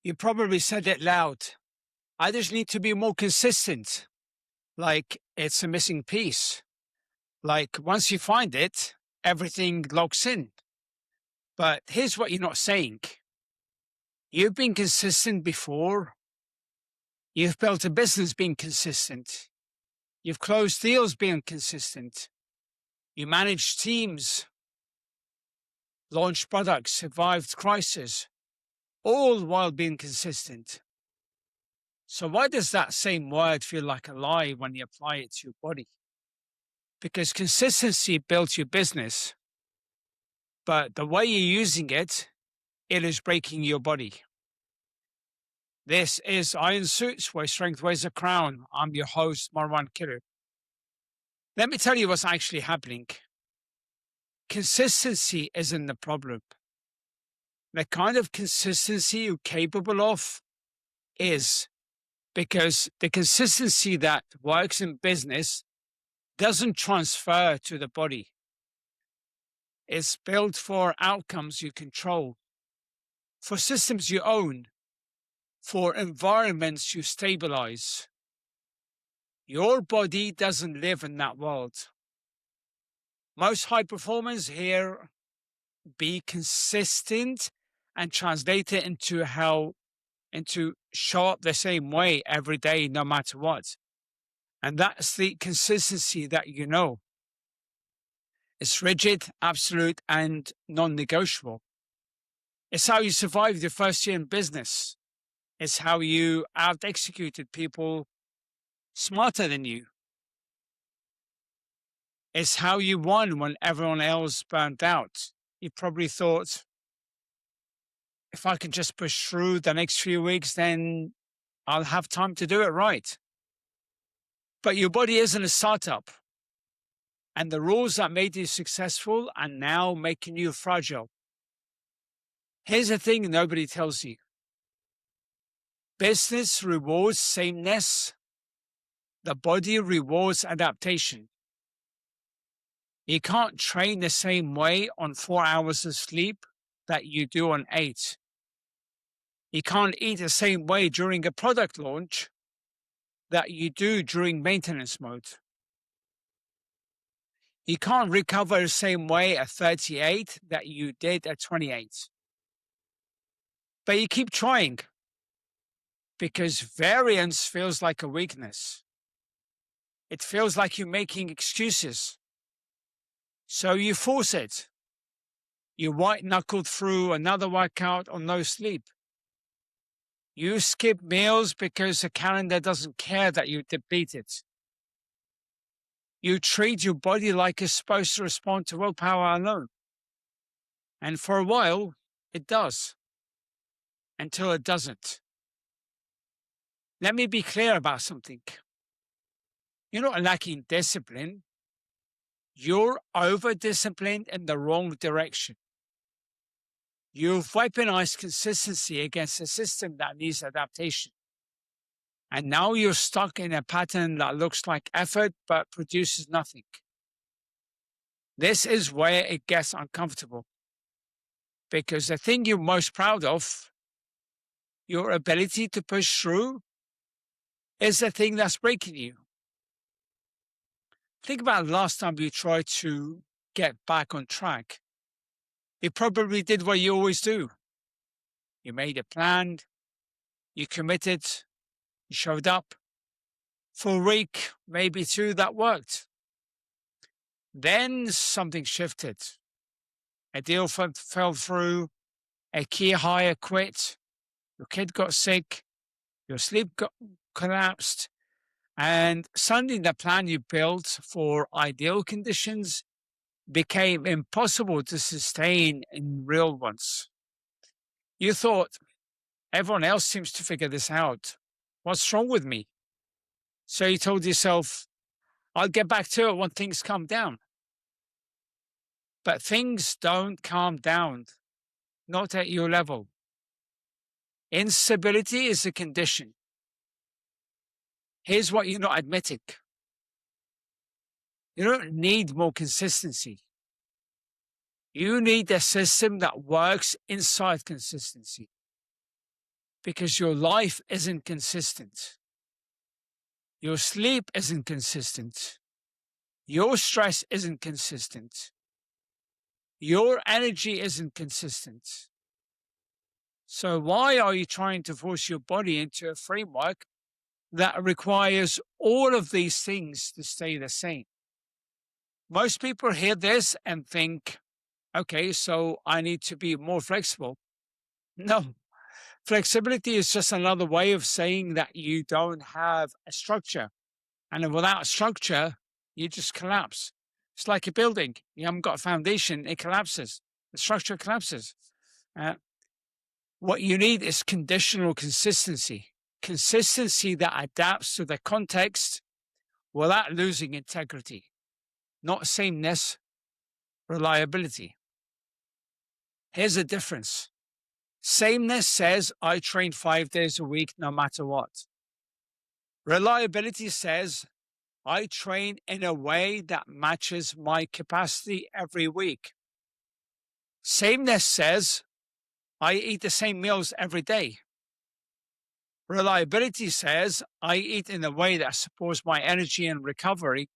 You probably said it loud. I just need to be more consistent. Like it's a missing piece. Like once you find it, everything locks in. But here's what you're not saying. You've been consistent before. You've built a business being consistent. You've closed deals being consistent. You managed teams, launched products, survived crises, all while being consistent. So why does that same word feel like a lie when you apply it to your body? Because consistency builds your business, but the way you're using it, it is breaking your body. This is Iron Suits, where strength wears a crown. I'm your host, Marwan Killu. Let me tell you what's actually happening. Consistency isn't the problem. The kind of consistency you're capable of is, because the consistency that works in business doesn't transfer to the body. It's built for outcomes you control, for systems you own, for environments you stabilize. Your body doesn't live in that world. Most high performers here be consistent and translate it into show up the same way every day, no matter what. And that's the consistency that you know. It's rigid, absolute, and non-negotiable. It's how you survived your first year in business. It's how you out-executed people smarter than you. It's how you won when everyone else burned out. You probably thought, if I can just push through the next few weeks, then I'll have time to do it right. But your body isn't a startup. And the rules that made you successful are now making you fragile. Here's the thing nobody tells you. Business rewards sameness. The body rewards adaptation. You can't train the same way on 4 hours of sleep that you do on 8. You can't eat the same way during a product launch that you do during maintenance mode. You can't recover the same way at 38 that you did at 28. But you keep trying because variance feels like a weakness. It feels like you're making excuses. So you force it. You white knuckled through another workout on no sleep. You skip meals because the calendar doesn't care that you depleted. You treat your body like it's supposed to respond to willpower alone. And for a while, it does. Until it doesn't. Let me be clear about something. You're not lacking discipline. You're over-disciplined in the wrong direction. You've weaponized consistency against a system that needs adaptation. And now you're stuck in a pattern that looks like effort but produces nothing. This is where it gets uncomfortable. Because the thing you're most proud of, your ability to push through, is the thing that's breaking you. Think about the last time you tried to get back on track. You probably did what you always do. You made a plan, you committed, you showed up. For a week, maybe 2, that worked. Then something shifted. A deal fell through, a key hire quit, your kid got sick, your sleep collapsed, and suddenly the plan you built for ideal conditions became impossible to sustain in real ones. You thought, everyone else seems to figure this out. What's wrong with me? So you told yourself, I'll get back to it when things calm down. But things don't calm down, not at your level. Instability is a condition. Here's what you're not admitting. You don't need more consistency. You need a system that works inside consistency. Because your life isn't consistent. Your sleep isn't consistent. Your stress isn't consistent. Your energy isn't consistent. So why are you trying to force your body into a framework that requires all of these things to stay the same? Most people hear this and think, okay, so I need to be more flexible. No, flexibility is just another way of saying that you don't have a structure. And without structure, you just collapse. It's like a building. You haven't got a foundation, it collapses. The structure collapses. Uh, what you need is conditional consistency. Consistency that adapts to the context without losing integrity. Not sameness, reliability. Here's the difference. Sameness says I train 5 days a week no matter what. Reliability says I train in a way that matches my capacity every week. Sameness says I eat the same meals every day. Reliability says I eat in a way that supports my energy and recovery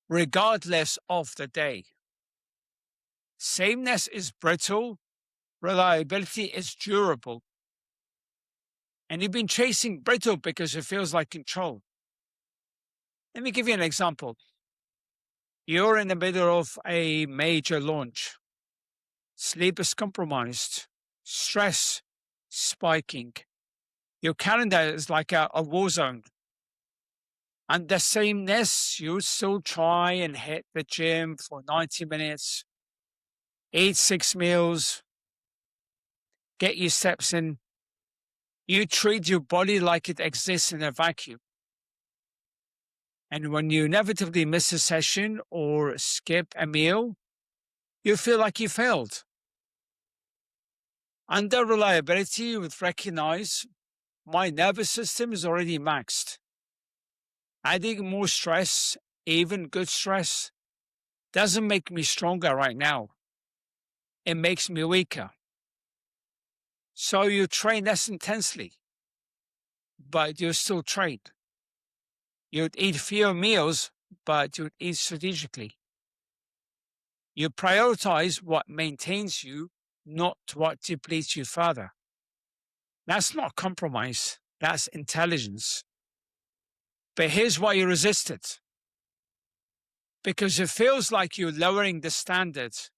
regardless of the day. Sameness is brittle. Reliability is durable. And you've been chasing brittle because it feels like control. Let me give you an example. You're in the middle of a major launch. Sleep is compromised. Stress spiking. Your calendar is like a war zone. And the sameness, you still try and hit the gym for 90 minutes, eat 6 meals, get your steps in. You treat your body like it exists in a vacuum. And when you inevitably miss a session or skip a meal, you feel like you failed. Under reliability, you would recognize my nervous system is already maxed. Adding more stress, even good stress, doesn't make me stronger right now. It makes me weaker. So you train less intensely, but you still train. You'd eat fewer meals, but you'd eat strategically. You prioritize what maintains you, not what depletes you further. That's not compromise, that's intelligence. But here's why you resist it. Because it feels like you're lowering the standards,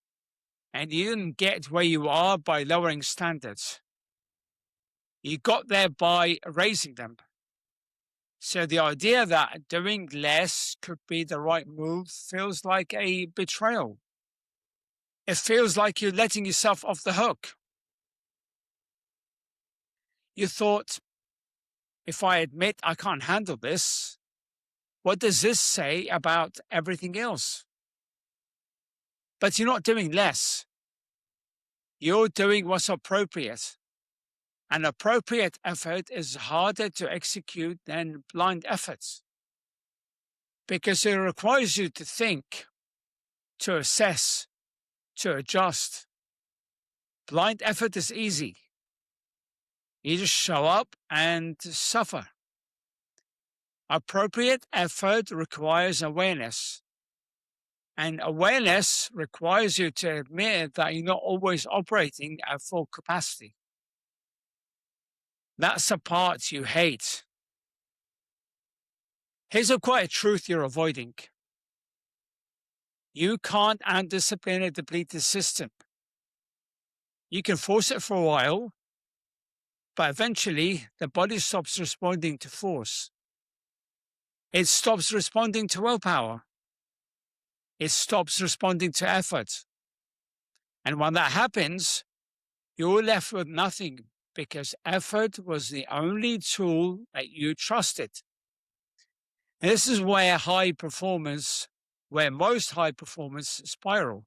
and you didn't get where you are by lowering standards. You got there by raising them. So the idea that doing less could be the right move feels like a betrayal. It feels like you're letting yourself off the hook. You thought, if I admit I can't handle this, what does this say about everything else? But you're not doing less. You're doing what's appropriate. And appropriate effort is harder to execute than blind efforts because it requires you to think, to assess, to adjust. Blind effort is easy. You just show up and suffer. Appropriate effort requires awareness. And awareness requires you to admit that you're not always operating at full capacity. That's the part you hate. Here's a quiet truth you're avoiding. You can't undiscipline a depleted system. You can force it for a while, but eventually the body stops responding to force. It stops responding to willpower. It stops responding to effort. And when that happens, you're left with nothing because effort was the only tool that you trusted. And this is where most high performance spiral.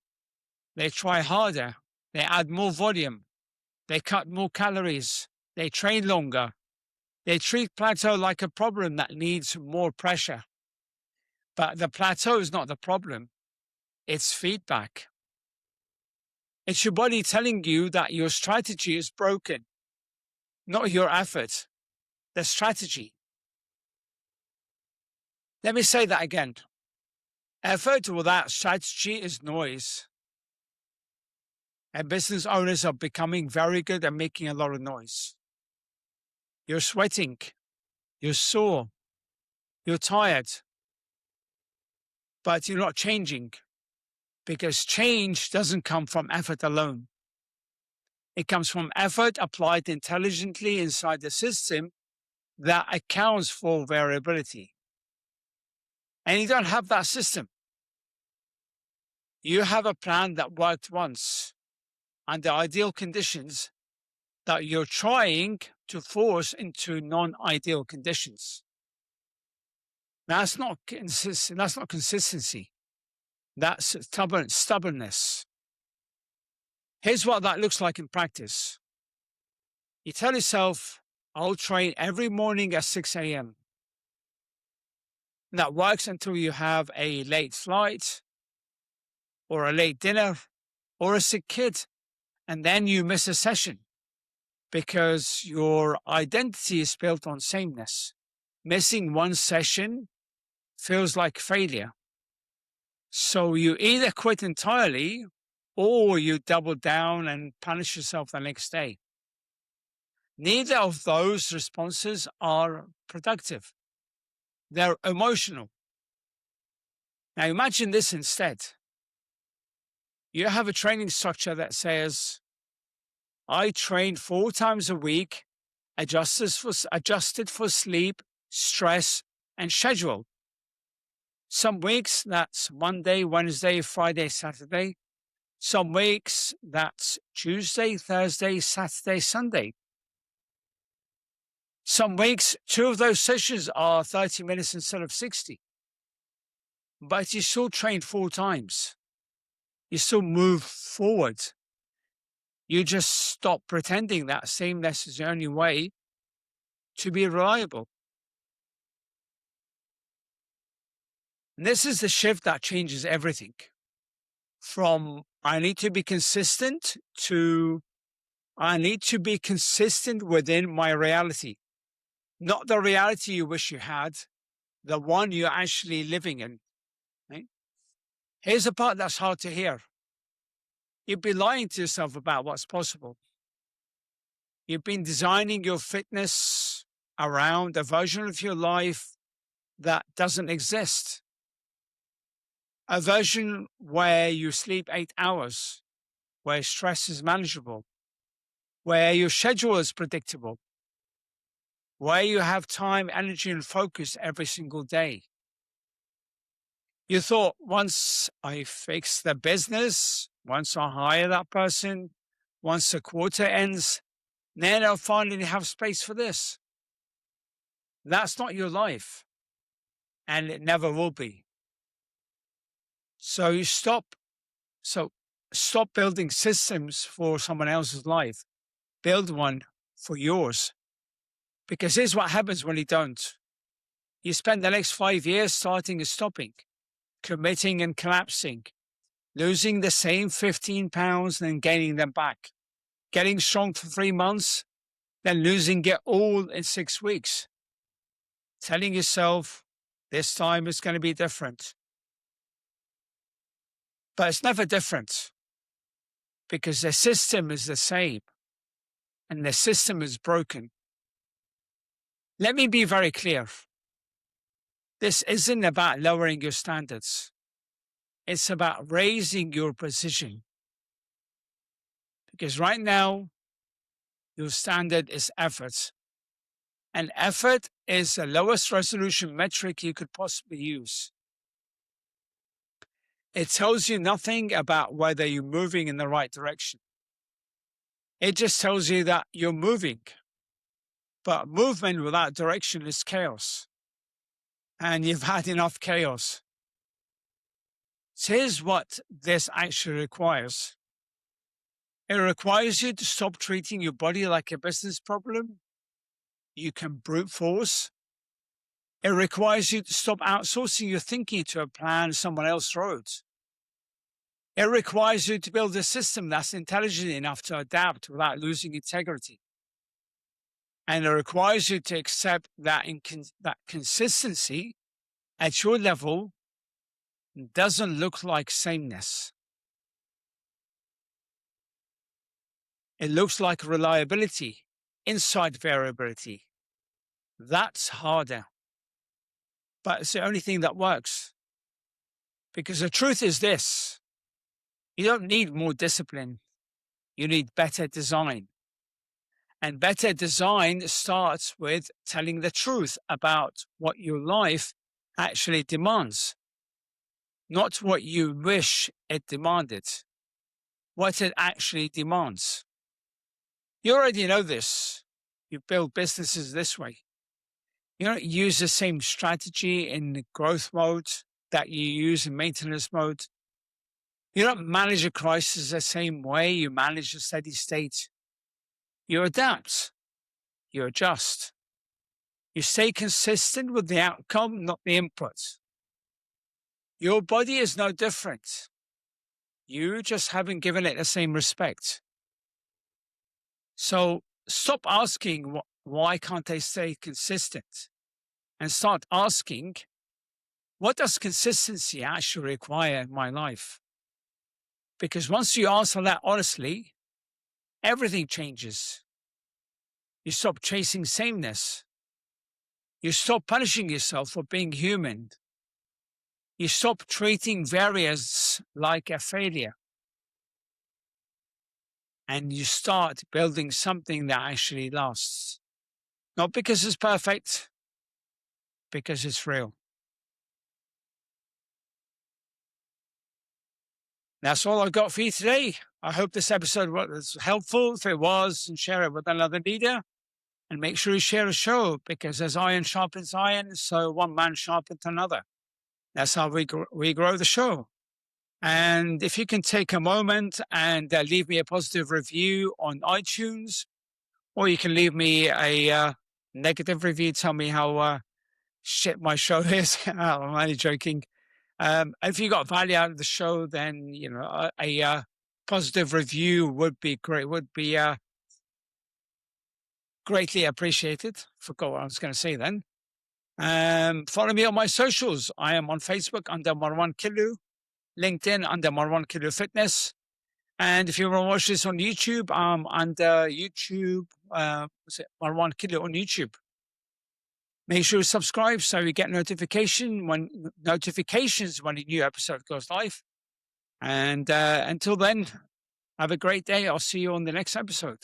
They try harder, they add more volume, they cut more calories, they train longer, they treat plateau like a problem that needs more pressure. But the plateau is not the problem, it's feedback. It's your body telling you that your strategy is broken. not your effort, the strategy. Let me say that again. Effort without strategy is noise. And business owners are becoming very good at making a lot of noise. You're sweating, you're sore, you're tired, but you're not changing, because change doesn't come from effort alone. It comes from effort applied intelligently inside the system that accounts for variability. And you don't have that system. You have a plan that worked once under ideal conditions that you're trying to force into non-ideal conditions. That's not consistency. That's stubbornness. Here's what that looks like in practice. You tell yourself, I'll train every morning at 6 a.m. That works until you have a late flight or a late dinner or a sick kid, and then you miss a session because your identity is built on sameness. Missing one session feels like failure. So you either quit entirely or you double down and punish yourself the next day. Neither of those responses are productive. They're emotional. Now imagine this instead. You have a training structure that says, I train 4 times a week, adjusted for sleep, stress, and schedule. Some weeks that's Monday, Wednesday, Friday, Saturday. Some weeks that's Tuesday, Thursday, Saturday, Sunday. Some weeks, 2 of those sessions are 30 minutes instead of 60. But you still train 4 times. You still move forward. You just stop pretending that sameness is the only way to be reliable. And this is the shift that changes everything. From I need to be consistent to I need to be consistent within my reality. Not the reality you wish you had, the one you're actually living in. Right? Here's the part that's hard to hear. You'd be lying to yourself about what's possible. You've been designing your fitness around a version of your life that doesn't exist. A version where you sleep 8 hours, where stress is manageable, where your schedule is predictable, where you have time, energy, and focus every single day. You thought, once I fix the business, once I hire that person, once the quarter ends, then I'll finally have space for this. That's not your life, and it never will be. So stop building systems for someone else's life. Build one for yours. Because here's what happens when you don't. You spend the next 5 years starting and stopping, committing and collapsing, losing the same 15 pounds and then gaining them back, getting strong for 3 months, then losing it all in 6 weeks, telling yourself this time is going to be different. But it's never different because the system is the same and the system is broken. Let me be very clear. This isn't about lowering your standards. It's about raising your precision. Because right now, your standard is effort. And effort is the lowest resolution metric you could possibly use. It tells you nothing about whether you're moving in the right direction. It just tells you that you're moving. But movement without direction is chaos. And you've had enough chaos. So here's what this actually requires. It requires you to stop treating your body like a business problem you can brute force. It requires you to stop outsourcing your thinking to a plan someone else wrote. It requires you to build a system that's intelligent enough to adapt without losing integrity. And it requires you to accept that that consistency at your level doesn't look like sameness. It looks like reliability, inside variability. That's harder, but it's the only thing that works. Because the truth is this: you don't need more discipline. You need better design. And better design starts with telling the truth about what your life actually demands, not what you wish it demanded, what it actually demands. You already know this. You build businesses this way. You don't use the same strategy in growth mode that you use in maintenance mode. You don't manage a crisis the same way you manage a steady state. You adapt. You adjust. You stay consistent with the outcome, not the input. Your body is no different. You just haven't given it the same respect. So stop asking, why can't I stay consistent? And start asking, what does consistency actually require in my life? Because once you answer that honestly, everything changes. You stop chasing sameness. You stop punishing yourself for being human. You stop treating variance like a failure. And you start building something that actually lasts. Not because it's perfect, because it's real. That's all I've got for you today. I hope this episode was helpful. If it was, and share it with another leader. And make sure you share the show, because as iron sharpens iron, so one man sharpens another. That's how we grow the show. And if you can take a moment and leave me a positive review on iTunes, or you can leave me a negative review, tell me how shit my show is. I'm only joking. If you got value out of the show, then a positive review would be great. Would be greatly appreciated. Forgot what I was going to say then. Follow me on my socials. I am on Facebook under Marwan Killu, LinkedIn under Marwan Killu Fitness. And if you want to watch this on YouTube, I'm under YouTube, Marwan Killu on YouTube. Make sure you subscribe so you get notifications when a new episode goes live. And until then, have a great day. I'll see you on the next episode.